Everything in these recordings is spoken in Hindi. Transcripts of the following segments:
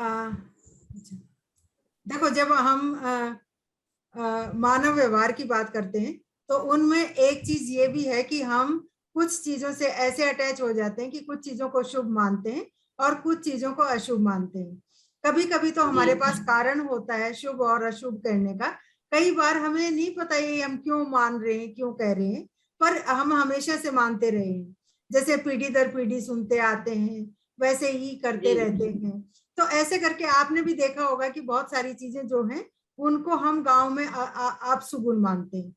अच्छा। देखो, जब हम मानव व्यवहार की बात करते हैं तो उनमें एक चीज ये भी है कि हम कुछ चीजों से ऐसे अटैच हो जाते हैं कि कुछ चीजों को शुभ मानते हैं और कुछ चीजों को अशुभ मानते हैं। कभी कभी तो हमारे पास कारण होता है शुभ और अशुभ करने का। कई बार हमें नहीं पता ये हम क्यों मान रहे हैं, क्यों कह रहे हैं, पर हम हमेशा से मानते रहे हैं। जैसे पीढ़ी दर पीढ़ी सुनते आते हैं, वैसे ही करते रहते हैं। तो ऐसे करके आपने भी देखा होगा कि बहुत सारी चीजें जो हैं उनको हम गांव में आप सुगुन मानते हैं।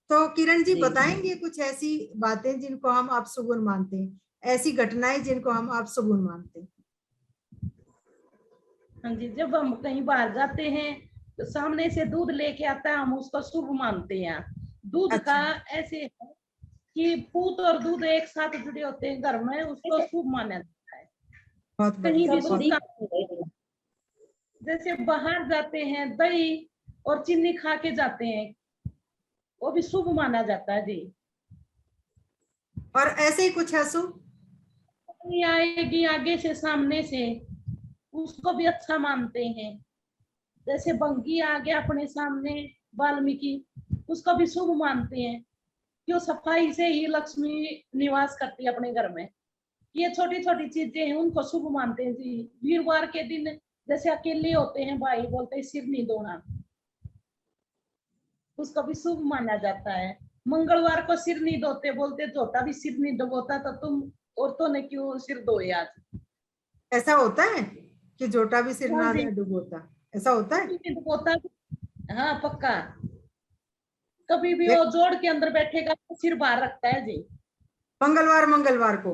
तो किरण जी बताएंगे कुछ ऐसी बातें जिनको हम आप सुगुन मानते हैं, ऐसी घटनाएं जिनको हम आप सुगुन मानते हैं। हाँ जी, जब हम कहीं बाहर जाते हैं तो सामने से दूध लेके आता है, हम उसको शुभ मानते हैं। दूध अच्छा। का ऐसे है कि पूत और दूध एक साथ जुड़े होते हैं घर में, उसको शुभ माना जाता है। बहुत कहीं भी बढ़िया। शुभ काम, जैसे बाहर जाते हैं दही और चीनी खा के जाते हैं, वो भी शुभ माना जाता है जी। और ऐसे ही कुछ अशुभ आएगी आगे से सामने से, उसको भी अच्छा मानते हैं। जैसे बंगी आ गया अपने सामने वाल्मीकि, उसको भी शुभ मानते हैं। क्यों? सफाई से ही लक्ष्मी निवास करती है अपने घर में। ये छोटी छोटी चीजें हैं, उनको शुभ मानते हैं जी। वीरवार के दिन जैसे अकेले होते हैं भाई, बोलते हैं सिर नहीं धोना, उसको भी शुभ माना जाता है। मंगलवार को सिर नहीं धोते, बोलते झोटा भी सिर नहीं डुबोता, तो तुम औरतों ने क्यों सिर धोए आज? ऐसा होता है कि जोटा भी सिर हाँ ना जी, डुबोता, ऐसा होता है? नहीं डुबोता। हाँ पक्का। कभी भी वो देख, जोड़ के अंदर बैठेगा तो सिर बाहर रखता है जी। मंगलवार मंगलवार को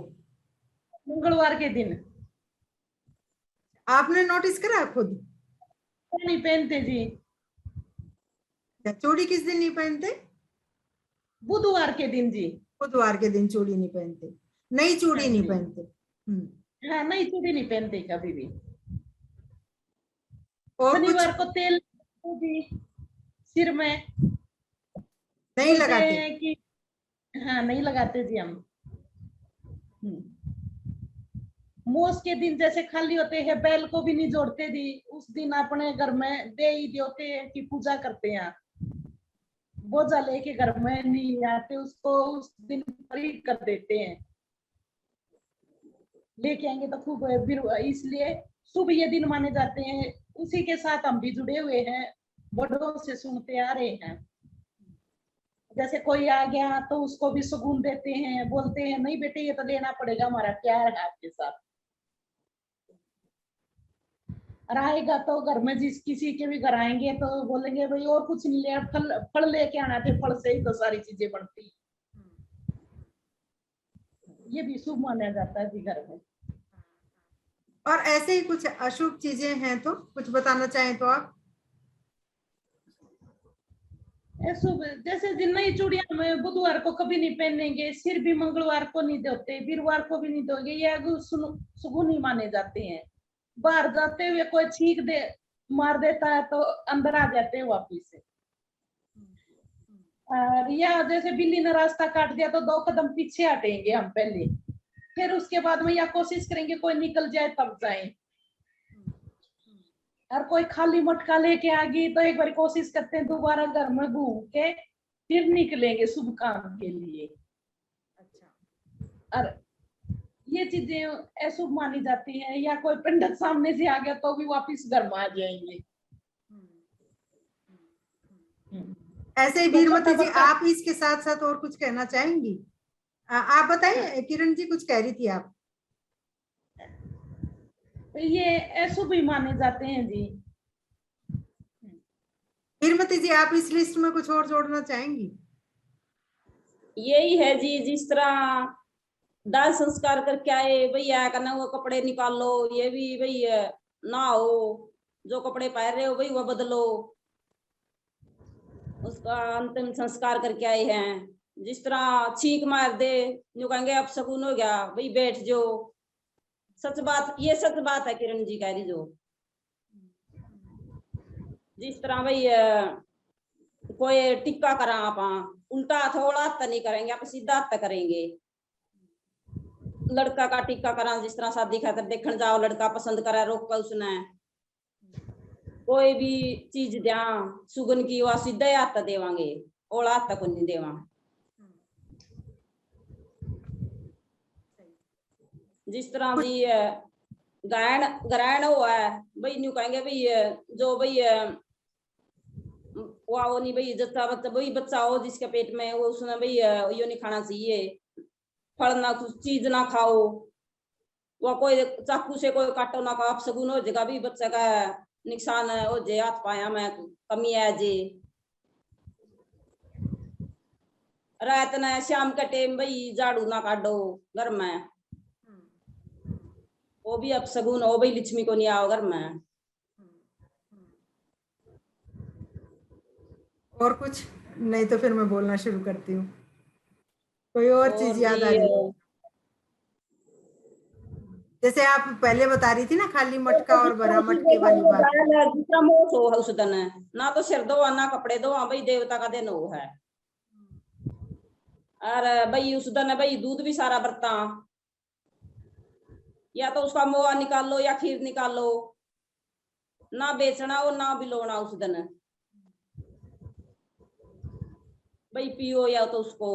मंगलवार के दिन आपने नोटिस करा खुद? नहीं पहनते जी। चूड़ी किस दिन नहीं पहनते? बुधवार के दिन जी। बुधवार के दिन चूड़ी नहीं पहनते, नई हाँ चूड़ी नहीं जी, पहनते। हाँ नई चूड़ी नहीं पहनते कभी भी। और कुछ शनिवार को तेल जी सिर में, नहीं बोलते लगाते? हैं कि हाँ नहीं लगाते जी हम। मोस के दिन जैसे खाली होते हैं, बैल को भी नहीं जोड़ते जी। उस दिन अपने घर में देवी देवते की पूजा करते हैं, बोझा लेके घर में नहीं आते, उसको उस दिन फ्री कर देते हैं। लेके आएंगे तो खूब इसलिए शुभ ये दिन माने जाते हैं। उसी के साथ हम भी जुड़े हुए हैं, बड़ों से सुनते आ रहे हैं। जैसे कोई आ गया तो उसको भी सुकून देते हैं, बोलते हैं नहीं बेटे ये तो देना पड़ेगा, हमारा प्यार है आपके साथ। और आएगा तो घर में जिस किसी के भी घर आएंगे तो बोलेंगे भाई और कुछ नहीं ले, फल फल लेके आना थे, फल से ही तो सारी चीजें बनती। ये भी शुभ माना जाता है जी घर में। और ऐसे ही कुछ अशुभ चीजें हैं तो कुछ बताना चाहें तो आप? शुभ जैसे दिन नई चूड़ियां हम बुधवार को कभी नहीं पहनेंगे, सिर भी मंगलवार को नहीं धोते, वीरवार को भी नहीं धोगे, ये शुभ नहीं माने जाते हैं। बाहर जाते हुए कोई छींक दे मार देता है तो अंदर आ जाते हैं वापिस से। और या जैसे बिल्ली ने रास्ता काट दिया तो 2 कदम पीछे हटेंगे हम पहले, फिर उसके बाद में या कोशिश करेंगे कोई निकल जाए तब जाए। और कोई खाली मटका लेके आ गई तो एक बार कोशिश करते हैं दोबारा घर में घूम के फिर निकलेंगे शुभ काम के लिए। और ये चीजें अशुभ मानी जाती हैं। या कोई पंडित सामने से आ गया तो भी वापिस घर में आ जाएंगे। ऐसे ही कोई वीरमती छोटा जी, बच्चा, आप इसके साथ साथ और कुछ कहना चाहेंगी? आप बताएं, किरण जी कुछ कह रही थी आप। तो ये अशुभ ही माने जाते हैं जी। वीरमती जी, आप इस लिस्ट में कुछ और जोड़ना चाहेंगी? यही है जी, जिस तरह दाह संस्कार करके आए भैया करना, वो कपड़े निकाल लो, ये भी भैया ना हो, जो कपड़े पहन रहे हो भाई वो बदलो, उसका अंतिम संस्कार करके आए हैं। जिस तरह छींक मार दे, जो कहेंगे अब शगुन हो गया भाई बैठ जाओ। सच बात, ये सच बात है किरण जी कह रही जो। जिस तरह भाई कोई टिक्का करा, आप उल्टा थोड़ा हाथ नहीं करेंगे, आप सीधा हाथ करेंगे। लड़का का टिक्का करा, जिस तरह शादी खातर देखने जाओ, लड़का पसंद करे रोक कर उसने कोई भी चीज द्या सुगन की वा सीधा हाथ देवांगे, ओला हाथ को नहीं देवा। जिस तरह जी गायन ग्रहण हुआ है भाई, न्यू कहेंगे भाई जो भाई वो नहीं भाई, जैसा बच्चा वही बच्चा हो जिसके पेट में वो, उसने भाई यो नहीं खाना चाहिए, फल ना कुछ चीज ना खाओ, वो कोई चाकू से कोई काटो ना खाओ, अपशगुन हो जाएगा भी, बच्चा का नुकसान हो जाए, हाथ पाया में कमी है जे। रात ने शाम के टाइम भाई झाड़ू ना काटो घर में, वो भी अपशगुन हो भाई, लक्ष्मी को नहीं आओ घर में। और कुछ नहीं तो फिर मैं बोलना शुरू करती हूँ। कोई और चीज याद आ रही है? जैसे आप पहले बता रही थी ना, खाली मटका और भरा मटके वाली बात। दूसरा मोह हो उस दिन, ना तो सिर धोआ ना कपड़े धोआ भाई, देवता का दिन वो है। और भाई उस दिन भाई दूध भी सारा बरता, या तो उसका मोआ निकाल लो या खीर निकाल लो, ना बेचना हो ना बिलोना उस दिन भाई, पियो या तो उसको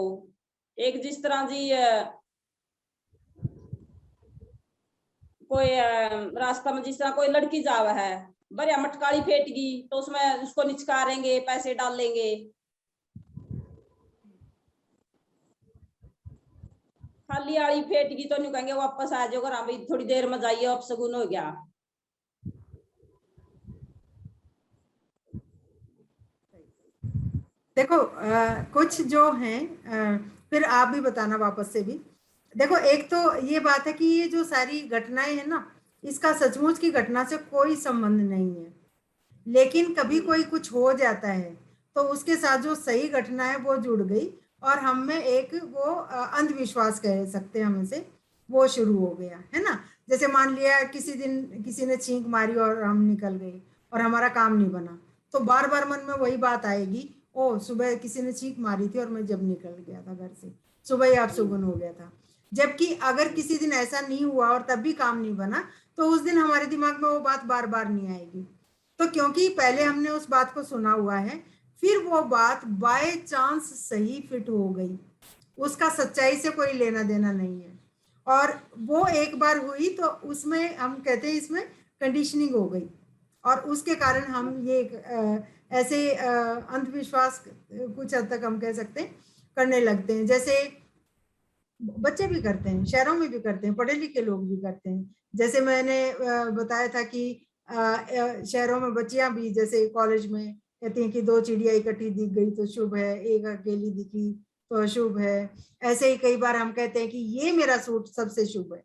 एक जिस तरह जी कोई रास्ता में जिस तरह कोई लड़की जावा है, बढ़िया मटकाली फेंटेगी तो उसमें उसको निचकारेंगे, पैसे डालेंगे, खाली आड़ी फेंटेगी तो नहीं कहेंगे वापस आ जाओ, हाँ भाई थोड़ी देर में जाइए, अपशगुन हो गया। देखो कुछ जो हैं, फिर आप भी बताना वापस से भी। देखो एक तो ये बात है कि ये जो सारी घटनाएं हैं ना, इसका सचमुच की घटना से कोई संबंध नहीं है, लेकिन कभी कोई कुछ हो जाता है तो उसके साथ जो सही घटना है वो जुड़ गई, और हम में एक वो अंधविश्वास कह सकते हैं हमें से, वो शुरू हो गया है ना। जैसे मान लिया किसी दिन किसी ने छींक मारी और हम निकल गए और हमारा काम नहीं बना, तो बार बार मन में वही बात आएगी, ओ सुबह किसी ने छींक मारी थी और मैं जब निकल गया था घर से, सुबह ही अपशगुन हो गया था। जबकि अगर किसी दिन ऐसा नहीं हुआ और तब भी काम नहीं बना, तो उस दिन हमारे दिमाग में वो बात बार बार नहीं आएगी। तो क्योंकि पहले हमने उस बात को सुना हुआ है, फिर वो बात बाय चांस सही फिट हो गई, उसका सच्चाई से कोई लेना देना नहीं है, और वो एक बार हुई तो उसमें हम कहते हैं इसमें कंडीशनिंग हो गई, और उसके कारण हम ये ऐसे अंधविश्वास कुछ हद तक हम कह सकते हैं करने लगते हैं। जैसे बच्चे भी करते हैं, शहरों में भी करते हैं, पढ़े लिखे लोग भी करते हैं। जैसे मैंने बताया था कि शहरों में बच्चियां भी जैसे कॉलेज में कहती हैं कि 2 चिड़िया इकट्ठी दिख गई तो शुभ है, एक अकेली दिखी तो अशुभ है। ऐसे ही कई बार हम कहते हैं कि ये मेरा सूट सबसे शुभ है,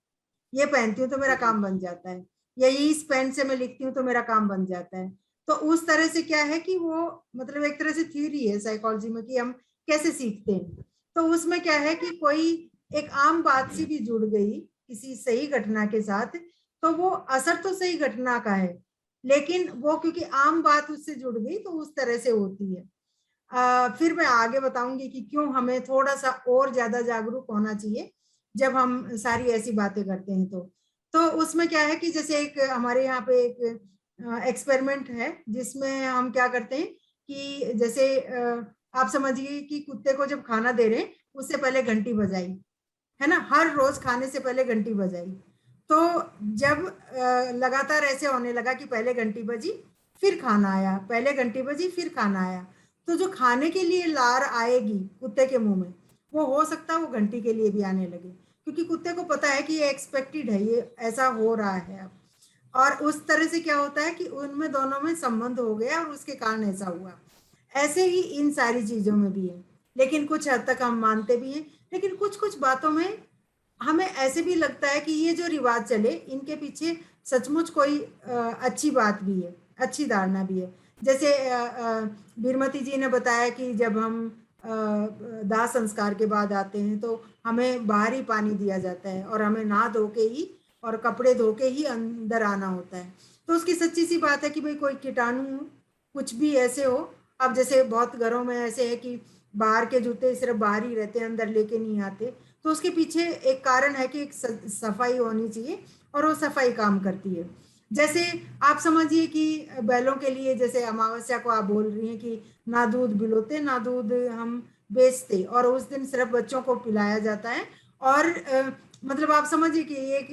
ये पहनती हूँ तो मेरा काम बन जाता है, या इस पेन से मैं लिखती हूँ तो मेरा काम बन जाता है। तो उस तरह से क्या है कि वो मतलब एक तरह से थ्योरी है साइकोलॉजी में कि हम कैसे सीखते हैं। तो उसमें क्या है कि कोई एक आम बात सी भी जुड़ गई किसी सही घटना के साथ, तो वो असर तो सही घटना का है, लेकिन वो क्योंकि आम बात उससे जुड़ गई तो उस तरह से होती है। फिर मैं आगे बताऊंगी कि क्यों हमें थोड़ा सा और ज्यादा जागरूक होना चाहिए जब हम सारी ऐसी बातें करते हैं। तो उसमें क्या है कि जैसे एक हमारे यहाँ पे एक एक्सपेरिमेंट है जिसमें हम क्या करते हैं कि जैसे आप समझिए कि कुत्ते को जब खाना दे रहे हैं उससे पहले घंटी बजाई, है ना, हर रोज खाने से पहले घंटी बजाई। तो जब लगातार ऐसे होने लगा कि पहले घंटी बजी फिर खाना आया, पहले घंटी बजी फिर खाना आया, तो जो खाने के लिए लार आएगी कुत्ते के मुंह में, वो हो सकता है वो घंटी के लिए भी आने लगे, क्योंकि कुत्ते को पता है कि ये एक्सपेक्टेड है, ये ऐसा हो रहा है अब। और उस तरह से क्या होता है कि उनमें दोनों में संबंध हो गया और उसके कारण ऐसा हुआ। ऐसे ही इन सारी चीजों में भी है, लेकिन कुछ हद तक हम मानते भी हैं, लेकिन कुछ कुछ बातों में हमें ऐसे भी लगता है कि ये जो रिवाज चले इनके पीछे सचमुच कोई अच्छी बात भी है, अच्छी धारणा भी है। जैसे बीरमती जी ने बताया कि जब हम दाह संस्कार के बाद आते हैं तो हमें बाहर ही पानी दिया जाता है और हमें नहा धो के ही और कपड़े धो के ही अंदर आना होता है। तो उसकी सच्ची सी बात है कि भाई कोई कीटाणु कुछ भी ऐसे हो, अब जैसे बहुत घरों में ऐसे है कि बाहर के जूते सिर्फ बाहर ही रहते हैं, अंदर लेके नहीं आते, तो उसके पीछे एक कारण है कि एक सफाई होनी चाहिए और वो सफाई काम करती है। जैसे आप समझिए कि बैलों के लिए, जैसे अमावस्या को आप बोल रही हैं कि ना दूध बिलोते ना दूध हम बेचते, और उस दिन सिर्फ बच्चों को पिलाया जाता है, और मतलब आप समझिए कि एक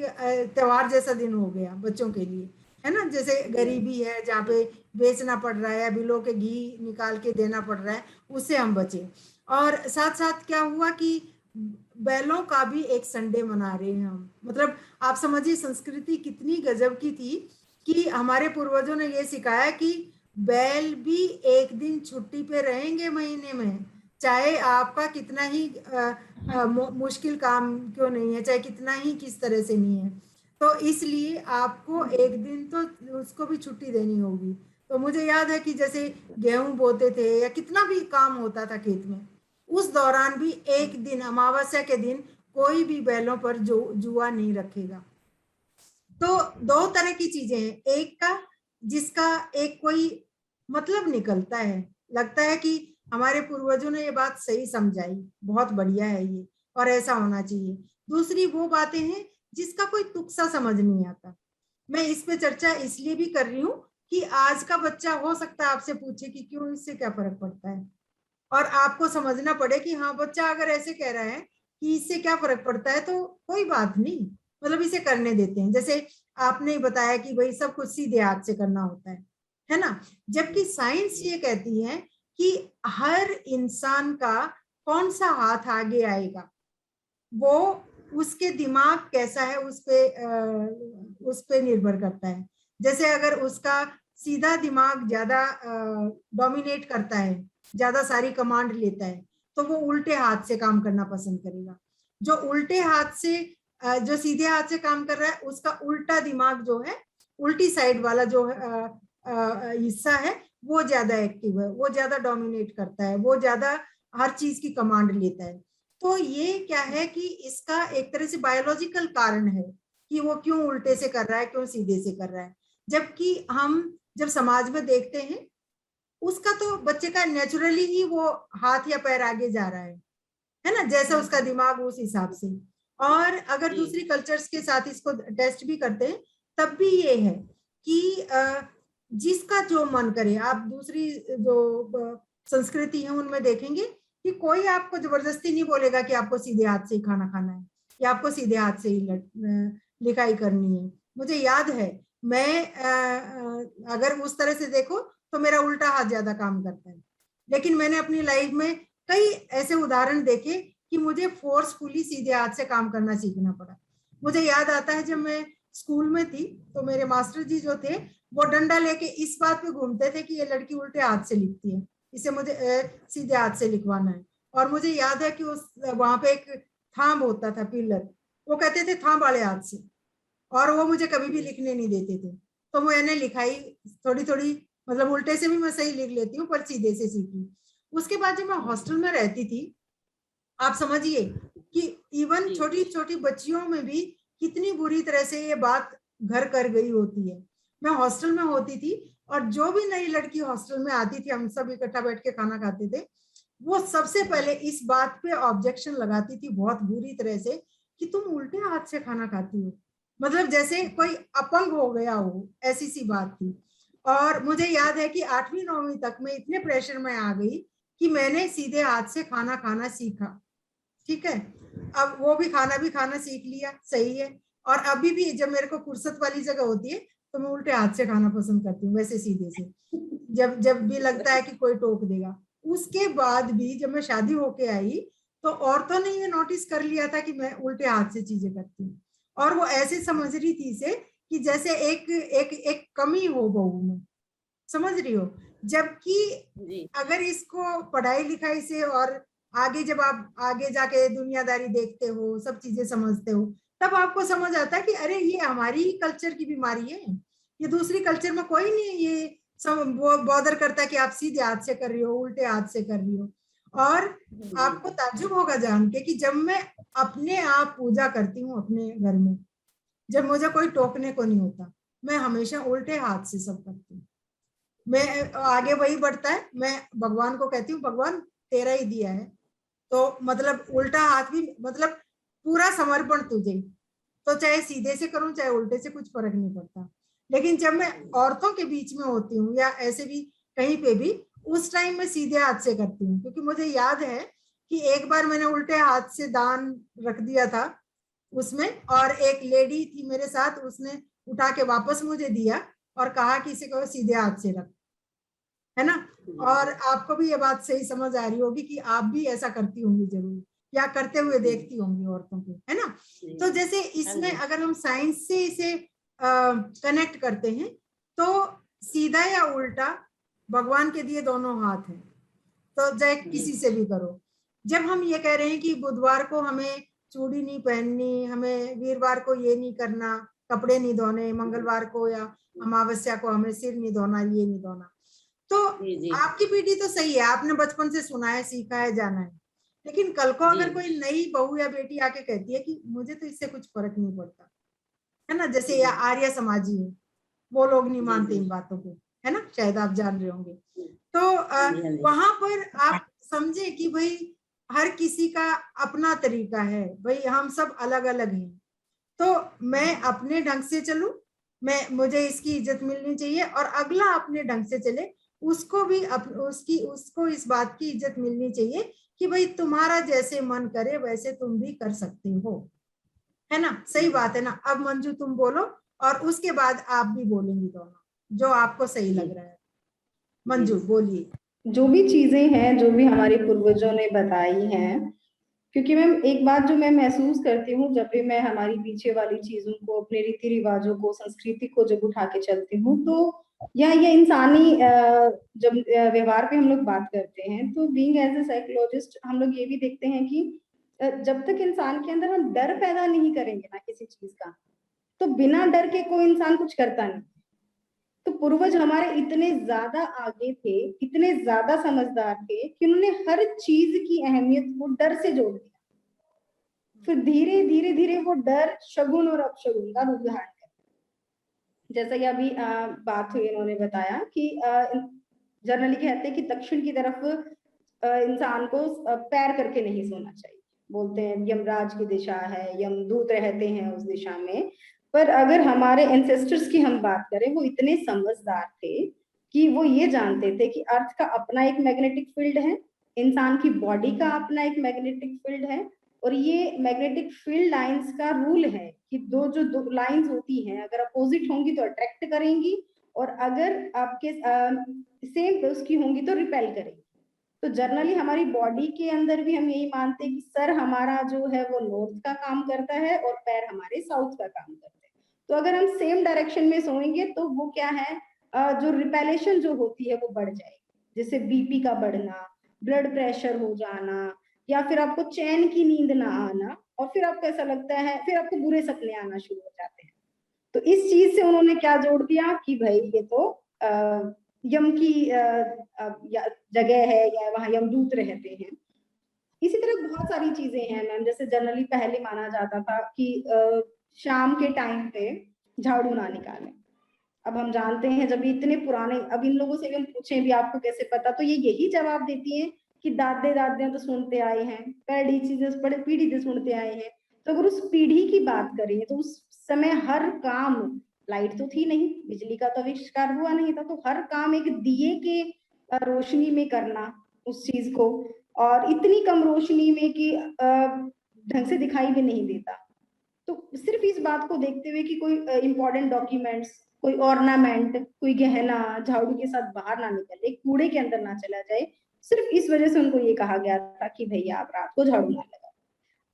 त्योहार जैसा दिन हो गया बच्चों के लिए, है ना। जैसे गरीबी है जहाँ पे बेचना पड़ रहा है, बिलों के घी निकाल के देना पड़ रहा है, उससे हम बचे। और साथ साथ क्या हुआ कि बैलों का भी एक संडे मना रहे हैं हम, मतलब आप समझिए संस्कृति कितनी गजब की थी कि हमारे पूर्वजों ने ये सिखाया कि बैल भी एक दिन छुट्टी पे रहेंगे महीने में, चाहे आपका कितना ही मुश्किल काम क्यों नहीं है, चाहे कितना ही किस तरह से नहीं है, तो इसलिए आपको एक दिन तो उसको भी छुट्टी देनी होगी। तो मुझे याद है कि जैसे गेहूं बोते थे या कितना भी काम होता था खेत में, उस दौरान भी एक दिन अमावस्या के दिन कोई भी बैलों पर जुआ नहीं रखेगा। तो दो तरह की चीजें हैं, एक का जिसका एक कोई मतलब निकलता है, लगता है कि हमारे पूर्वजों ने ये बात सही समझाई, बहुत बढ़िया है ये और ऐसा होना चाहिए। दूसरी वो बातें हैं जिसका कोई तुक सा समझ नहीं आता। मैं इस पे चर्चा इसलिए भी कर रही हूँ कि आज का बच्चा हो सकता है आपसे पूछे कि क्यों, इससे क्या फर्क पड़ता है, और आपको समझना पड़े कि हाँ बच्चा अगर ऐसे कह रहा है कि इससे क्या फर्क पड़ता है तो कोई बात नहीं, मतलब इसे करने देते हैं। जैसे आपने बताया कि भाई सब कुछ सीधे हाथ से करना होता है ना, जबकि साइंस ये कहती है कि हर इंसान का कौन सा हाथ आगे आएगा वो उसके दिमाग कैसा है उस पे निर्भर करता है। जैसे अगर उसका सीधा दिमाग ज्यादा डोमिनेट करता है, ज्यादा सारी कमांड लेता है, तो वो उल्टे हाथ से काम करना पसंद करेगा। जो उल्टे हाथ से जो सीधे हाथ से काम कर रहा है उसका उल्टा दिमाग जो है, उल्टी साइड वाला जो हिस्सा है वो ज्यादा एक्टिव है, वो ज्यादा डोमिनेट करता है, वो ज्यादा हर चीज की कमांड लेता है। तो ये क्या है कि इसका एक तरह से बायोलॉजिकल कारण है कि वो क्यों उल्टे से कर रहा है, क्यों सीधे से कर रहा है। जबकि हम जब समाज में देखते हैं उसका तो बच्चे का नेचुरली ही वो हाथ या पैर आगे जा रहा है ना, जैसा उसका दिमाग उस हिसाब से। और अगर दूसरी कल्चर्स के साथ इसको टेस्ट भी करते हैं तब भी ये है कि जिसका जो मन करे, आप दूसरी जो संस्कृति है उनमें देखेंगे कि कोई आपको जबरदस्ती नहीं बोलेगा कि आपको सीधे हाथ से ही खाना खाना है या आपको सीधे हाथ से ही लिखाई करनी है। मुझे याद है मैं अगर उस तरह से देखो तो मेरा उल्टा हाथ ज्यादा काम करता है, लेकिन मैंने अपनी लाइफ में कई ऐसे उदाहरण देखे कि मुझे फोर्सफुली सीधे हाथ से काम करना सीखना पड़ा। मुझे याद आता है जब मैं स्कूल में थी तो मेरे मास्टर जी जो थे वो डंडा लेके इस बात पे घूमते थे कि ये लड़की उल्टे हाथ से लिखती है, इसे मुझे सीधे हाथ से लिखवाना है। और मुझे याद है कि उस वहां पे एक थांब होता था, पिलर, वो कहते थे थांब वाले हाथ से, और वो मुझे कभी भी लिखने नहीं देते थे। तो मैंने लिखाई थोड़ी थोड़ी, मतलब उल्टे से भी मैं सही लिख लेती हूँ पर सीधे से सीखी। उसके बाद जब मैं हॉस्टल में रहती थी, आप समझिए कि इवन छोटी छोटी बच्चियों में भी कितनी बुरी तरह से ये बात घर कर गई होती है। मैं हॉस्टल में होती थी और जो भी नई लड़की हॉस्टल में आती थी, हम सब इकट्ठा बैठ के खाना खाते थे, वो सबसे पहले इस बात पे ऑब्जेक्शन लगाती थी बहुत बुरी तरह से कि तुम उल्टे हाथ से खाना खाती हो, मतलब जैसे कोई अपंग हो गया हो, ऐसी सी बात थी। और मुझे याद है कि 8वीं 9वीं तक मैं इतने प्रेशर में आ गई कि मैंने सीधे हाथ से खाना खाना सीखा। ठीक है, अब वो भी खाना सीख लिया, सही है। और अभी भी जब मेरे को फुर्सत वाली जगह होती है तो मैं उल्टे हाथ से खाना पसंद करती हूँ, वैसे सीधे से, जब जब भी लगता है कि कोई टोक देगा। उसके बाद भी जब मैं शादी होके आई तो औरतों ने ये नोटिस कर लिया था कि मैं उल्टे हाथ से चीजें करती हूँ, और वो ऐसे समझ रही थी इसे कि जैसे एक एक एक कमी हो बहू में, समझ रही हो। जबकि अगर इसको पढ़ाई लिखाई से और आगे जब आप आगे जाके दुनियादारी देखते हो, सब चीजें समझते हो, तब आपको समझ आता है कि अरे ये हमारी ही कल्चर की बीमारी है, ये दूसरी कल्चर में कोई नहीं ये वो बॉदर करता कि आप सीधे हाथ से कर रही हो, उल्टे हाथ से कर रही हो। और आपको ताज्जुब होगा जान के कि जब मैं अपने आप पूजा करती हूँ अपने घर में, जब मुझे कोई टोकने को नहीं होता, मैं हमेशा उल्टे हाथ से सब करती हूँ। मैं आगे वही बढ़ता है, मैं भगवान को कहती हूँ भगवान तेरा ही दिया है, तो मतलब उल्टा हाथ भी, मतलब पूरा समर्पण तुझे, तो चाहे सीधे से करूं चाहे उल्टे से कुछ फर्क नहीं पड़ता। लेकिन जब मैं औरतों के बीच में होती हूँ या ऐसे भी कहीं पे भी, उस टाइम मैं सीधे हाथ से करती हूँ, क्योंकि मुझे याद है कि एक बार मैंने उल्टे हाथ से दान रख दिया था उसमें, और एक लेडी थी मेरे साथ, उसने उठा के वापस मुझे दिया और कहा कि इसे कहो सीधे हाथ से रख, है ना। और आपको भी ये बात सही समझ आ रही होगी कि आप भी ऐसा करती होंगी जरूर, या करते हुए देखती होंगी औरतों को, है ना। तो जैसे इसमें अगर हम साइंस से इसे कनेक्ट करते हैं तो सीधा या उल्टा भगवान के दिए दोनों हाथ हैं, तो चाहे किसी से भी करो। जब हम ये कह रहे हैं कि बुधवार को हमें चूड़ी नहीं पहननी, हमें वीरवार को ये नहीं करना, कपड़े नहीं धोने, मंगलवार को या अमावस्या को हमें सिर नहीं धोना, ये नहीं धोना, तो आपकी पीढ़ी तो सही है, आपने बचपन से सुना है, सीखा है, जाना है। लेकिन कल को अगर कोई नई बहू या बेटी आके कहती है कि मुझे तो इससे कुछ फर्क नहीं पड़ता, है ना, जैसे या आर्य समाजी है, वो लोग नहीं मानते इन बातों को, है ना, शायद आप जान रहे होंगे। तो वहां पर आप समझे कि भाई हर किसी का अपना तरीका है, भाई हम सब अलग अलग हैं, तो मैं अपने ढंग से चलूं, मुझे इसकी इज्जत मिलनी चाहिए, और अगला अपने ढंग से चले, उसको भी उसको इस बात की इज्जत मिलनी चाहिए कि भाई तुम्हारा जैसे मन करे वैसे तुम भी कर सकते हो, है ना। सही बात है ना। अब मंजू तुम बोलो, और उसके बाद आप भी बोलेंगी दोनों, जो आपको सही लग रहा है। मंजू बोलिए। जो भी चीजें हैं, जो भी हमारे पूर्वजों ने बताई हैं, क्योंकि मैम एक बात जो मैं महसूस करती हूँ, जब भी मैं हमारी पीछे वाली चीजों को, अपने रीति रिवाजों को, संस्कृति को जब उठा के चलती हूँ, तो या ये इंसानी जब व्यवहार पे हम लोग बात करते हैं, तो बीइंग एज ए साइकोलॉजिस्ट हम लोग ये भी देखते हैं कि जब तक इंसान के अंदर हम डर पैदा नहीं करेंगे ना किसी चीज का, तो बिना डर के कोई इंसान कुछ करता नहीं। तो पूर्वज हमारे इतने ज्यादा आगे थे, इतने ज्यादा समझदार थे कि उन्होंने हर चीज की अहमियत को डर से जोड़ दिया। फिर धीरे धीरे धीरे वो डर शगुन और अपशगुन का रूप धारण कर, जैसा कि अभी बात हुई, इन्होंने बताया कि जनरली कहते हैं कि दक्षिण की तरफ इंसान को पैर करके नहीं सोना चाहिए, बोलते हैं यमराज की दिशा है, यमदूत रहते हैं उस दिशा में। पर अगर हमारे एंसेस्टर्स की हम बात करें, वो इतने समझदार थे कि वो ये जानते थे कि अर्थ का अपना एक मैग्नेटिक फील्ड है, इंसान की बॉडी का अपना एक मैग्नेटिक फील्ड है, और ये मैग्नेटिक फील्ड लाइंस का रूल है कि दो लाइंस होती हैं, अगर अपोजिट होंगी तो अट्रैक्ट करेंगी, और अगर आपके सेम उसकी होंगी तो रिपेल करेंगी। तो जनरली हमारी बॉडी के अंदर भी हम यही मानते हैं कि सर हमारा जो है वो नॉर्थ का काम करता है और पैर हमारे साउथ का काम करते हैं। तो अगर हम सेम डायरेक्शन में सोएंगे तो वो क्या है, जो रिपेलेशन जो होती है वो बढ़ जाएगी, जैसे बीपी का बढ़ना, ब्लड प्रेशर हो जाना, या फिर आपको चैन की नींद ना आना, और फिर आपको ऐसा लगता है, फिर आपको बुरे सपने आना शुरू हो जाते हैं। तो इस चीज से उन्होंने क्या जोड़ दिया कि भाई ये तो यम की जगह है, या वहां यमदूत रहते हैं। इसी तरह बहुत सारी चीजें हैं मैम, जैसे जनरली पहले माना जाता था कि शाम के टाइम पे झाड़ू ना निकालें। अब हम जानते हैं, जब इतने पुराने, अब इन लोगों से भी हम पूछें भी आपको कैसे पता, तो ये यही जवाब देती है कि दादे दादियां तो सुनते आए हैं, पीढ़ी से सुनते आए हैं। तो अगर उस पीढ़ी की बात करें तो उस समय हर काम, लाइट तो थी नहीं, बिजली का तो आविष्कार हुआ नहीं था, तो हर काम एक दिए के रोशनी में करना उस चीज को, और इतनी कम रोशनी में कि ढंग से दिखाई भी नहीं देता। तो सिर्फ इस बात को देखते हुए कि कोई इंपॉर्टेंट डॉक्यूमेंट्स, कोई ऑर्नामेंट, कोई गहना झाड़ू के साथ बाहर ना निकले, कूड़े के अंदर ना चला जाए, सिर्फ इस वजह से उनको ये कहा गया था कि भैया आप रात को झाड़ू ना लगाओ।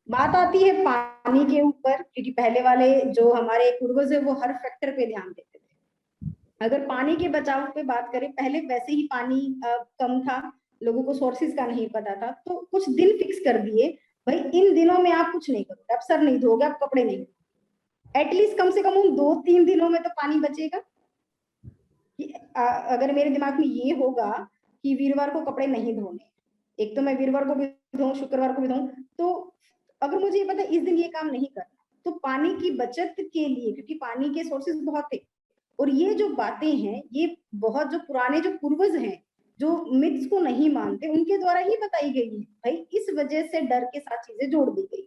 बात आती है पानी के ऊपर, क्योंकि पहले वाले जो हमारे पूर्वज है वो हर फैक्टर पे ध्यान देते थे। अगर पानी के बचाव पे बात करें, पहले वैसे ही पानी कम था, लोगों को सोर्सेज का नहीं पता था, तो कुछ दिन फिक्स कर दिए, भाई इन दिनों में आप कुछ नहीं करोगे, आप सर नहीं धोगे, आप कपड़े नहीं, एटलीस्ट कम से कम उन 2-3 दिनों में तो पानी बचेगा। अगर मेरे दिमाग में ये होगा कि वीरवार को कपड़े नहीं धोने, एक तो मैं वीरवार को भी धोऊं, शुक्रवार को भी धोऊं, तो अगर मुझे ये पता इस दिन ये काम नहीं करना, तो पानी की बचत के लिए, क्योंकि पानी के सोर्सेज बहुत थे, और ये जो बातें हैं ये बहुत, जो पुराने जो पूर्वज हैं जो मिथ्स को नहीं मानते, उनके द्वारा ही बताई गई है। भाई इस वजह से डर के साथ चीजें जोड़ दी गई।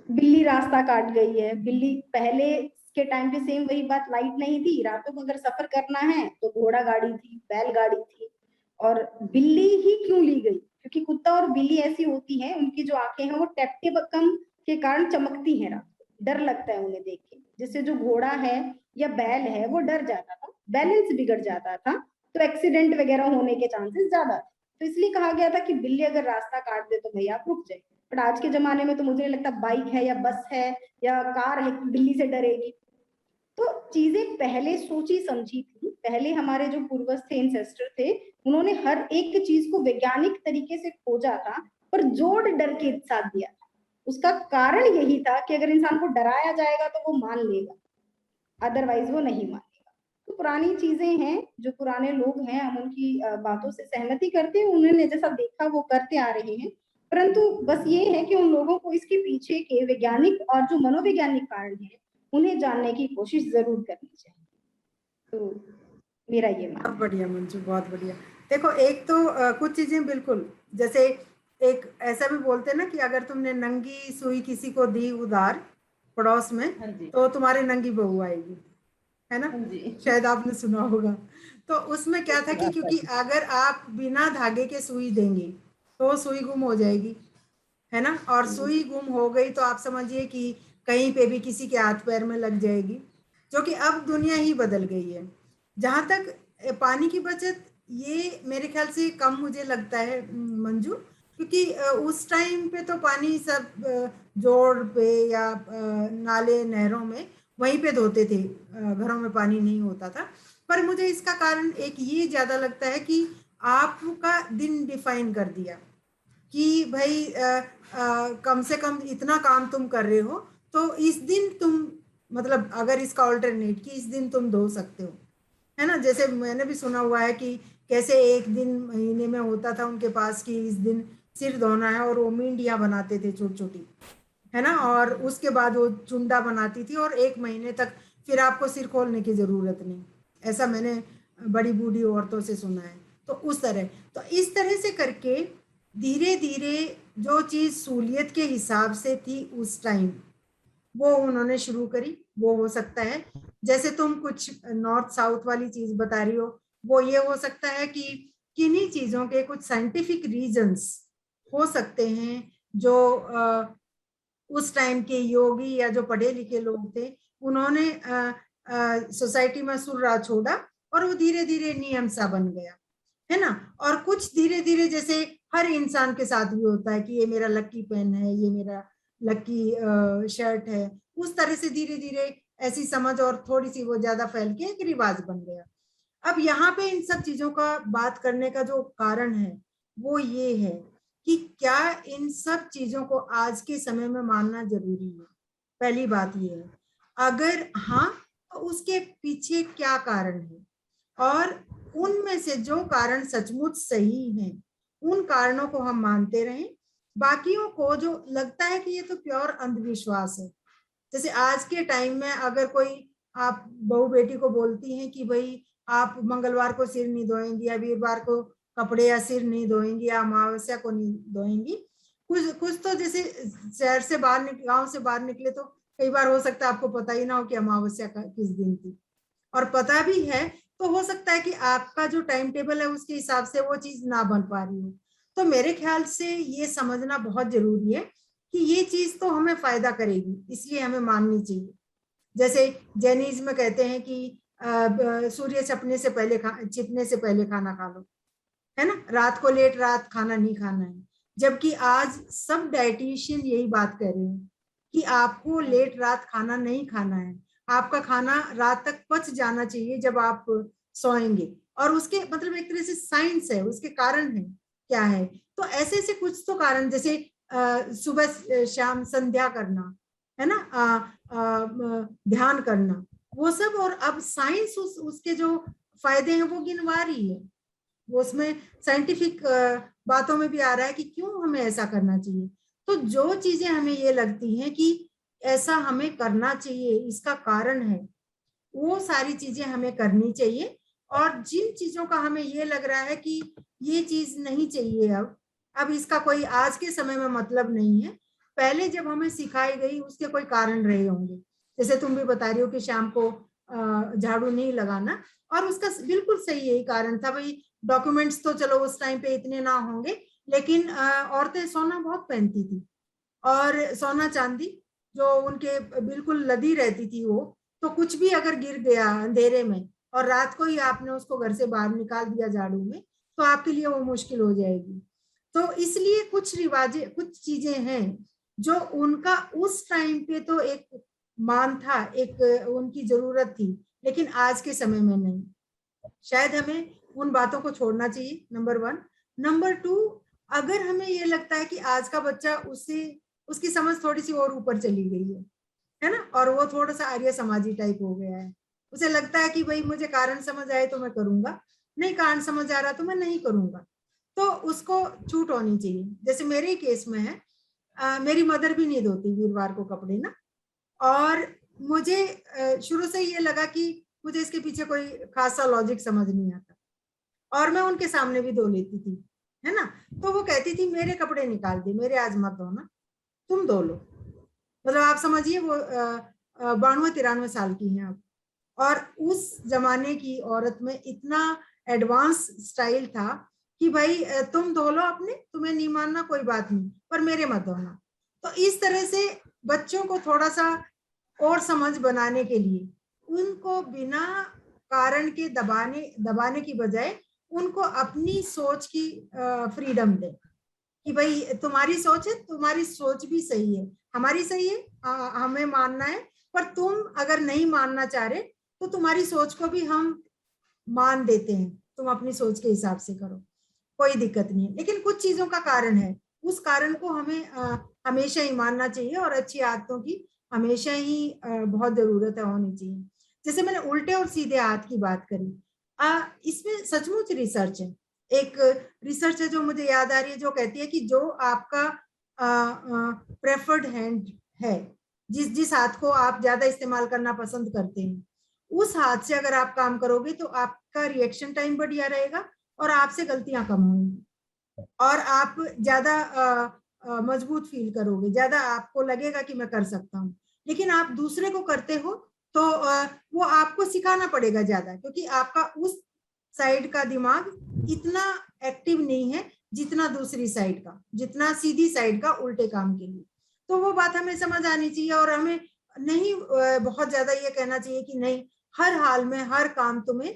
बिल्ली रास्ता काट गई है, बिल्ली पहले के टाइम पे सेम वही बात, लाइट नहीं थी, रातों को अगर सफर करना है तो घोड़ा गाड़ी थी, बैलगाड़ी थी। और बिल्ली ही क्यों ली गई? क्योंकि कुत्ता और बिल्ली ऐसी होती हैं, उनकी जो आंखें हैं वो टेप्टेकम के कारण चमकती हैं, रात को डर लगता है उन्हें देख के। जिससे जो घोड़ा है या बैल है वो डर जाता था, बैलेंस बिगड़ जाता था, तो एक्सीडेंट वगैरह होने के चांसेस ज्यादा थे। तो इसलिए कहा गया था कि बिल्ली अगर रास्ता काट दे तो भैया आप रुक जाए। बट आज के जमाने में तो मुझे नहीं लगता बाइक है या बस है या कार है बिल्ली से डरेगी। तो चीजें पहले सोची समझी थी, पहले हमारे जो पूर्वज थे, इंसेस्टर थे, उन्होंने हर एक चीज को वैज्ञानिक तरीके से खोजा था, पर जोड़ डर के साथ दिया था। उसका कारण यही था कि अगर इंसान को डराया जाएगा तो वो मान लेगा, अदरवाइज वो नहीं मानेगा। तो पुरानी चीजें हैं, जो पुराने लोग हैं, हम उनकी बातों से सहमति करते हैं, उन्होंने जैसा देखा वो करते आ रहे हैं। परंतु बस ये है कि उन लोगों को इसके पीछे के वैज्ञानिक और जो मनोवैज्ञानिक कारण है उन्हें जानने की कोशिश जरूर करनी चाहिए। तो मेरा ये मानना है। बहुत बढ़िया मंजू, बहुत बढ़िया। देखो, एक तो कुछ चीजें बिल्कुल, जैसे एक ऐसा भी बोलते हैं ना कि अगर तुमने नंगी सुई किसी को दी उधार पड़ोस में, हाँ जी, तो तुम्हारे नंगी बहू आएगी, है ना? हाँ जी। शायद आपने सुना होगा। तो उसमें क्या था कि क्योंकि अगर आप बिना धागे के सुई देंगे तो सुई गुम हो जाएगी, है ना? और सुई गुम हो गई तो आप समझिए कि कहीं पे भी किसी के हाथ पैर में लग जाएगी, जो कि अब दुनिया ही बदल गई है। जहां तक पानी की बचत, ये मेरे ख्याल से कम मुझे लगता है मंजू, क्योंकि उस टाइम पे तो पानी सब जोड़ पे या नाले नहरों में वहीं पे धोते थे, घरों में पानी नहीं होता था। पर मुझे इसका कारण एक ये ज्यादा लगता है कि आपका दिन डिफाइन कर दिया कि भाई कम से कम इतना काम तुम कर रहे हो तो इस दिन तुम, मतलब अगर इसका ऑल्टरनेट कि इस दिन तुम धो सकते हो, है ना? जैसे मैंने भी सुना हुआ है कि कैसे एक दिन महीने में होता था उनके पास कि इस दिन सिर धोना है, और वो मींडियां बनाते थे छोटी छोटी, है ना? और उसके बाद वो चुंडा बनाती थी और एक महीने तक फिर आपको सिर खोलने की जरूरत नहीं। ऐसा मैंने बड़ी बूढ़ी औरतों से सुना है। तो उस तरह, तो इस तरह से करके धीरे धीरे जो चीज सहूलियत के हिसाब से थी उस टाइम, वो उन्होंने शुरू करी। वो हो सकता है जैसे तुम कुछ नॉर्थ साउथ वाली चीज बता रही हो, वो ये हो सकता है कि किन्हीं चीजों के कुछ साइंटिफिक रीजंस हो सकते हैं जो उस टाइम के योगी या जो पढ़े लिखे लोग थे, उन्होंने सोसाइटी में सुर्रा छोड़ा और वो धीरे धीरे नियम सा बन गया, है ना? और कुछ धीरे धीरे, जैसे हर इंसान के साथ भी होता है कि ये मेरा लकी पेन है, ये मेरा लकी शर्ट है, उस तरह से धीरे धीरे ऐसी समझ और थोड़ी सी वो ज्यादा फैल के एक रिवाज बन गया। अब यहाँ पे इन सब चीजों का बात करने का जो कारण है वो ये है कि क्या इन सब चीजों को आज के समय में मानना जरूरी है? पहली बात ये है। अगर हाँ, तो उसके पीछे क्या कारण है, और उनमें से जो कारण सचमुच सही हैं उन कारणों को हम मानते रहें। बाकियों को जो लगता है कि ये तो प्योर अंधविश्वास है, जैसे आज के टाइम में अगर कोई आप बहू बेटी को बोलती हैं कि भाई आप मंगलवार को सिर नहीं धोएंगी या वीरवार को कपड़े या सिर नहीं धोएंगी या अमावस्या को नहीं धोएंगी, कुछ कुछ तो जैसे शहर से बाहर गांव से बाहर निकले तो कई बार हो सकता है आपको पता ही ना हो कि अमावस्या का किस दिन थी, और पता भी है तो हो सकता है कि आपका जो टाइम टेबल है उसके हिसाब से वो चीज ना बन पा रही हो। तो मेरे ख्याल से ये समझना बहुत जरूरी है कि ये चीज तो हमें फायदा करेगी, इसलिए हमें माननी चाहिए। जैसे जैनिज्म में कहते हैं कि सूर्य छिपने से पहले खाना खा लो, है ना? रात को लेट रात खाना नहीं खाना है, जबकि आज सब डाइटिशियन यही बात कर रहे हैं कि आपको लेट रात खाना नहीं खाना है, आपका खाना रात तक पच जाना चाहिए जब आप सोएंगे। और उसके मतलब एक तरह से साइंस है, उसके कारण है क्या है। तो ऐसे ऐसे कुछ तो कारण, जैसे सुबह शाम संध्या करना, है ना, ध्यान करना, वो सब। और अब साइंस उसके जो फायदे हैं वो गिनवा रही है, वो उसमें साइंटिफिक बातों में भी आ रहा है कि क्यों हमें ऐसा करना चाहिए। तो जो चीजें हमें ये लगती हैं कि ऐसा हमें करना चाहिए, इसका कारण है, वो सारी चीजें हमें करनी चाहिए। और जिन चीजों का हमें ये लग रहा है कि ये चीज नहीं चाहिए, अब इसका कोई आज के समय में मतलब नहीं है, पहले जब हमें सिखाई गई उसके कोई कारण रहे होंगे। जैसे तुम भी बता रही हो कि शाम को झाड़ू नहीं लगाना, और उसका बिल्कुल सही यही कारण था भाई। डॉक्यूमेंट्स तो चलो उस टाइम पे इतने ना होंगे, लेकिन औरतें सोना बहुत पहनती थी, और सोना चांदी जो उनके बिल्कुल लदी रहती थी वो, तो कुछ भी अगर गिर गया अंधेरे में और रात को ही आपने उसको घर से बाहर निकाल दिया झाड़ू में, तो आपके लिए वो मुश्किल हो जाएगी। तो इसलिए कुछ रिवाजें, कुछ चीजें हैं जो उनका उस टाइम पे तो एक मान था, एक उनकी जरूरत थी, लेकिन आज के समय में नहीं। शायद हमें उन बातों को छोड़ना चाहिए, नंबर 1। नंबर 2, अगर हमें ये लगता है कि आज का बच्चा उससे उसकी समझ थोड़ी सी और ऊपर चली गई है ना, और वो थोड़ा सा आर्य समाजी टाइप हो गया है, उसे लगता है कि भाई मुझे कारण समझ आए तो मैं करूंगा, नहीं कारण समझ आ रहा तो मैं नहीं करूंगा, तो उसको छूट होनी चाहिए। जैसे मेरे ही केस में है, मेरी मदर भी नहीं धोती वीरवार को कपड़े ना, और मुझे शुरू से ये लगा कि मुझे इसके पीछे कोई खासा लॉजिक समझ नहीं आता, और मैं उनके सामने भी धो लेती थी, है ना। तो वो कहती थी मेरे कपड़े निकाल दे, मेरे आज मत धोना, तुम धो लो। मतलब आप समझिए वो 92-93 साल की हैं अब, और उस जमाने की औरत में इतना एडवांस स्टाइल था कि भाई तुम धो लो अपने, तुम्हें नहीं मानना कोई बात नहीं, पर मेरे मत धोना। तो इस तरह से बच्चों को थोड़ा सा और समझ बनाने के लिए उनको बिना कारण के दबाने की बजाय उनको अपनी सोच की फ्रीडम दे कि भाई तुम्हारी सोच है, तुम्हारी सोच भी सही है, हमारी सही है, हमें मानना है, पर तुम अगर नहीं मानना चाह रहे तो तुम्हारी सोच को भी हम मान देते हैं, तुम अपनी सोच के हिसाब से करो, कोई दिक्कत नहीं है। लेकिन कुछ चीजों का कारण है, उस कारण को हमें हमेशा ही मानना चाहिए, और अच्छी आदतों की हमेशा ही बहुत जरूरत है, होनी चाहिए। जैसे मैंने उल्टे और सीधे हाथ की बात करी, इसमें सचमुच रिसर्च है, एक रिसर्च है जो मुझे याद आ रही है, जो कहती है कि जो आपका प्रेफर्ड हैंड है, जिस हाथ को आप ज्यादा इस्तेमाल करना पसंद करते हैं, उस हाथ से अगर आप काम करोगे तो आपका रिएक्शन टाइम बढ़िया रहेगा, और आपसे गलतियां कम होंगी, और आप ज्यादा मजबूत फील करोगे, ज्यादा आपको लगेगा कि मैं कर सकता हूँ। लेकिन आप दूसरे को करते हो तो वो आपको सिखाना पड़ेगा ज्यादा, क्योंकि आपका उस साइड का दिमाग इतना एक्टिव नहीं है जितना दूसरी साइड का, जितना सीधी साइड का उल्टे काम के लिए। तो वो बात हमें समझ आनी चाहिए, और हमें नहीं बहुत ज्यादा ये कहना चाहिए कि नहीं हर हाल में हर काम तुम्हें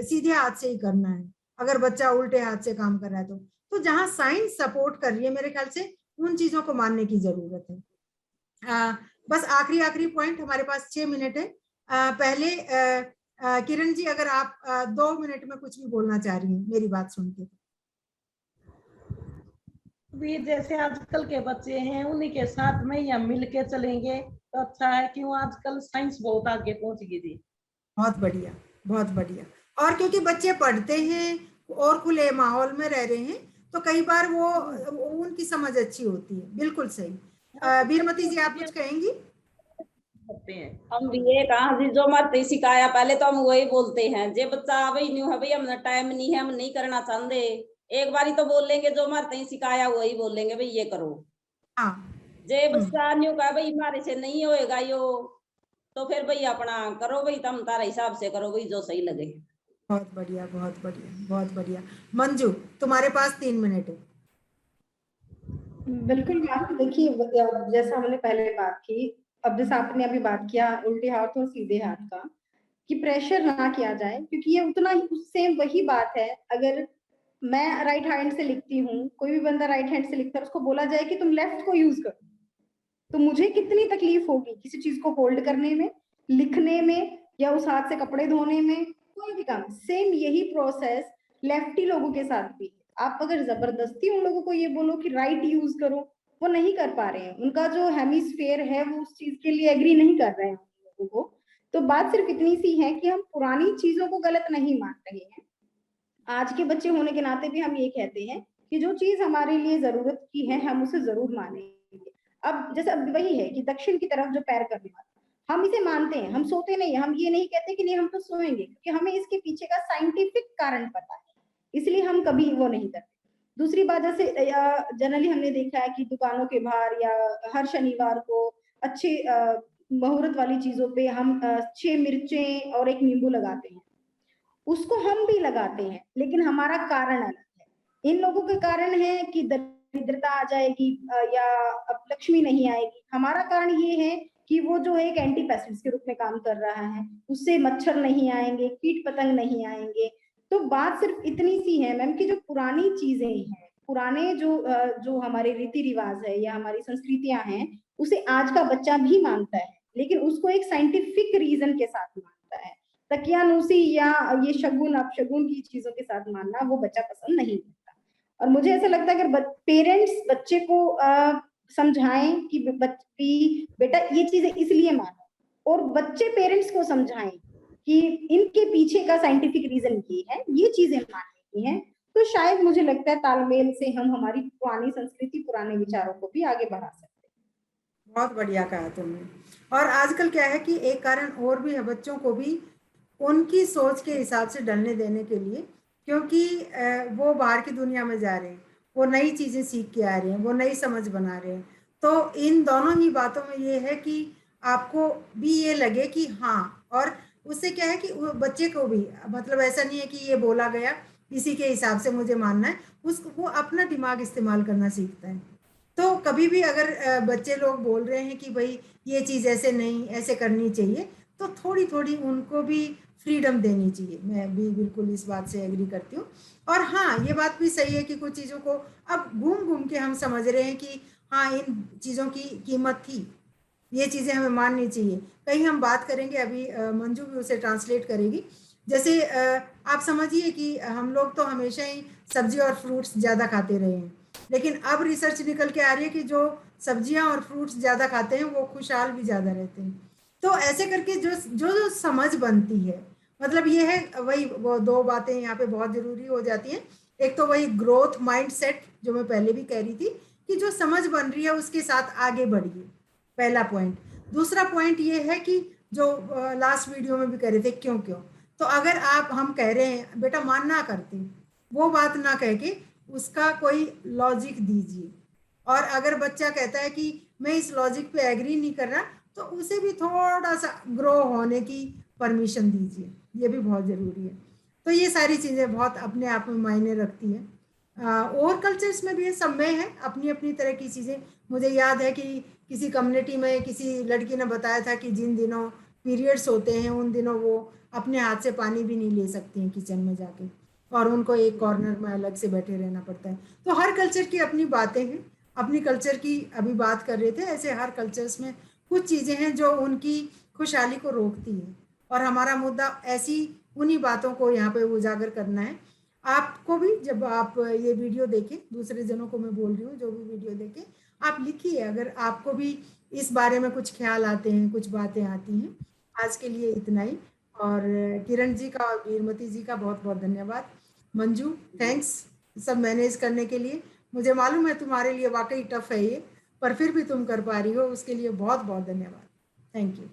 सीधे हाथ से ही करना है, अगर बच्चा उल्टे हाथ से काम कर रहा है तो जहां साइंस सपोर्ट कर रही है, मेरे ख्याल से उन चीजों को मानने की जरूरत है। बस आखिरी पॉइंट, हमारे पास 6 मिनट है। पहले किरण जी, अगर आप 2 मिनट में कुछ भी बोलना चाह रही हैं मेरी बात सुन के। भी जैसे आजकल के बच्चे हैं उन्हीं के साथ में ही हम मिल के चलेंगे तो अच्छा है, क्यों आजकल साइंस बहुत आगे पहुंच गई थी। बहुत बढ़िया, बहुत बढ़िया। और क्योंकि बच्चे पढ़ते हैं और खुले माहौल में रह रहे हैं, तो कई बार वो उनकी समझ अच्छी होती है। बिल्कुल सही। बीरमती जी, आप कुछ कहेंगी? हम भी ये कहा जी, जो मत सिखाया पहले तो हम वही बोलते हैं, जे बच्चा वही न्यू है भाई, हमने टाइम नहीं है, हम नहीं करना चाहते, एक बारी तो बोलेंगे, जो मत सिखाया वही बोलेंगे भाई ये करो। हाँ। जे बच्चा न्यू कहा भाई हमारे से नहीं होएगा यो, तो फिर भाई अपना करो भाई, तुम तारा हिसाब से करो भाई, जो सही लगे। बहुत बढ़िया, बहुत बढ़िया, बहुत बढ़िया। मंजू, तुम्हारे पास 3 मिनट है। बिल्कुल मैम, देखिए जैसा हमने पहले बात की, अब जैसा आपने अभी बात किया उल्टे हाथ और सीधे हाथ का, कि प्रेशर ना किया जाए, क्योंकि ये उतना ही उससे वही बात है। अगर मैं राइट हैंड से लिखती हूँ, कोई भी बंदा राइट हैंड से लिखता है, उसको बोला जाए कि तुम लेफ्ट को यूज करो, तो मुझे कितनी तकलीफ होगी किसी चीज को होल्ड करने में, लिखने में, या उस हाथ से कपड़े धोने में, कोई भी काम। सेम यही प्रोसेस लेफ्टी लोगों के साथ भी। आप अगर जबरदस्ती उन लोगों को ये बोलो कि राइट यूज करो, वो नहीं कर पा रहे हैं, उनका जो हेमिस्फेयर है वो उस चीज के लिए एग्री नहीं कर रहे हैं उन लोगों को। तो बात सिर्फ इतनी सी है कि हम पुरानी चीजों को गलत नहीं मान रहे हैं, आज के बच्चे होने के नाते भी हम ये कहते हैं कि जो चीज हमारे लिए जरूरत की है हम उसे जरूर मानेंगे। अब जैसे अब वही है कि दक्षिण की तरफ जो पैर करने वाला, हम इसे मानते हैं, हम सोते नहीं, हम ये नहीं कहते कि नहीं हम तो सोएंगे, क्योंकि हमें इसके पीछे का साइंटिफिक कारण पता है, इसलिए हम कभी वो नहीं करते। दूसरी बात, जैसे जनरली हमने देखा है कि दुकानों के बाहर या हर शनिवार को अच्छे मुहूर्त वाली चीजों पे हम 6 मिर्चें और 1 नींबू लगाते हैं, उसको हम भी लगाते हैं, लेकिन हमारा कारण अलग है। इन लोगों के कारण है कि दरिद्रता आ जाएगी या लक्ष्मी नहीं आएगी। हमारा कारण ये है कि वो जो एक एंटी पेस्टिसाइड्स के रूप में काम कर रहा है, उससे मच्छर नहीं आएंगे, कीट पतंग नहीं आएंगे। तो बात सिर्फ इतनी सी है मैम कि जो पुरानी चीजें हैं, पुराने जो हमारे रीति रिवाज है या हमारी संस्कृतियां हैं, उसे आज का बच्चा भी मानता है, लेकिन उसको एक साइंटिफिक रीजन के साथ मानता है। तकियानुसी या ये शगुन अपशगुन की चीजों के साथ मानना वो बच्चा पसंद नहीं करता। और मुझे ऐसा लगता है अगर पेरेंट्स बच्चे को समझाएं कि बेटा ये चीजें इसलिए मानो, और बच्चे पेरेंट्स को समझाएं कि इनके पीछे का साइंटिफिक रीजन ये है, ये चीजें मानने की हैं, तो शायद मुझे लगता है तालमेल से हम हमारी पुरानी संस्कृति, पुराने विचारों को भी आगे बढ़ा सकते हैं। बहुत बढ़िया कहा तुमने। और आजकल क्या है कि एक कारण और भी है बच्चों को भी उनकी सोच के हिसाब से ढलने देने के लिए, क्योंकि वो बाहर की दुनिया में जा रहे हैं, वो नई चीजें सीख के आ रहे हैं, वो नई समझ बना रहे हैं। तो इन दोनों ही बातों में ये है कि आपको भी ये लगे कि हाँ, और उससे क्या है कि बच्चे को भी, मतलब ऐसा नहीं है कि ये बोला गया इसी के हिसाब से मुझे मानना है, उसको वो अपना दिमाग इस्तेमाल करना सीखता है। तो कभी भी अगर बच्चे लोग बोल रहे हैं कि भाई ये चीज़ ऐसे नहीं, ऐसे करनी चाहिए, तो थोड़ी थोड़ी उनको भी फ्रीडम देनी चाहिए। मैं भी बिल्कुल इस बात से एग्री करती हूँ। और हाँ, ये बात भी सही है कि कुछ चीज़ों को अब घूम घूम के हम समझ रहे हैं कि हाँ, इन चीज़ों की कीमत थी, ये चीज़ें हमें माननी चाहिए। कहीं हम बात करेंगे, अभी मंजू भी उसे ट्रांसलेट करेगी। जैसे आप समझिए कि हम लोग तो हमेशा ही सब्जी और फ्रूट्स ज़्यादा खाते रहे हैं, लेकिन अब रिसर्च निकल के आ रही है कि जो सब्जियां और फ्रूट्स ज़्यादा खाते हैं वो खुशहाल भी ज़्यादा रहते हैं। तो ऐसे करके जो जो जो समझ बनती है, मतलब ये है, वही वो दो बातें यहाँ पे बहुत ज़रूरी हो जाती हैं। एक तो वही ग्रोथ माइंडसेट जो मैं पहले भी कह रही थी कि जो समझ बन रही है उसके साथ आगे बढ़िए, पहला पॉइंट। दूसरा पॉइंट ये है कि जो लास्ट वीडियो में भी कह रहे थे क्यों क्यों, तो अगर आप हम कह रहे हैं बेटा मान ना करते, वो बात ना कह के उसका कोई लॉजिक दीजिए। और अगर बच्चा कहता है कि मैं इस लॉजिक पे एग्री नहीं कर रहा, तो उसे भी थोड़ा सा ग्रो होने की परमिशन दीजिए, ये भी बहुत ज़रूरी है। तो ये सारी चीज़ें बहुत अपने आप में मायने रखती हैं। और कल्चर्स में भी है, सब में है अपनी अपनी तरह की चीज़ें। मुझे याद है कि किसी कम्युनिटी में किसी लड़की ने बताया था कि जिन दिनों पीरियड्स होते हैं उन दिनों वो अपने हाथ से पानी भी नहीं ले सकती हैं किचन में जाके, और उनको एक कॉर्नर में अलग से बैठे रहना पड़ता है। तो हर कल्चर की अपनी बातें हैं। अपनी कल्चर की अभी बात कर रहे थे, ऐसे हर कल्चर्स में कुछ चीज़ें हैं जो उनकी खुशहाली को रोकती हैं, और हमारा मुद्दा ऐसी उन्हीं बातों को यहाँ पे उजागर करना है। आपको भी जब आप ये वीडियो देखें, दूसरे जनों को मैं बोल रही हूँ जो भी वीडियो देखें, आप लिखिए अगर आपको भी इस बारे में कुछ ख्याल आते हैं, कुछ बातें आती हैं। आज के लिए इतना ही। और किरण जी का और वीरमती जी का बहुत बहुत धन्यवाद। मंजू, थैंक्स सब मैनेज करने के लिए। मुझे मालूम है तुम्हारे लिए वाकई टफ है ये, पर फिर भी तुम कर पा रही हो, उसके लिए बहुत बहुत धन्यवाद। Thank you.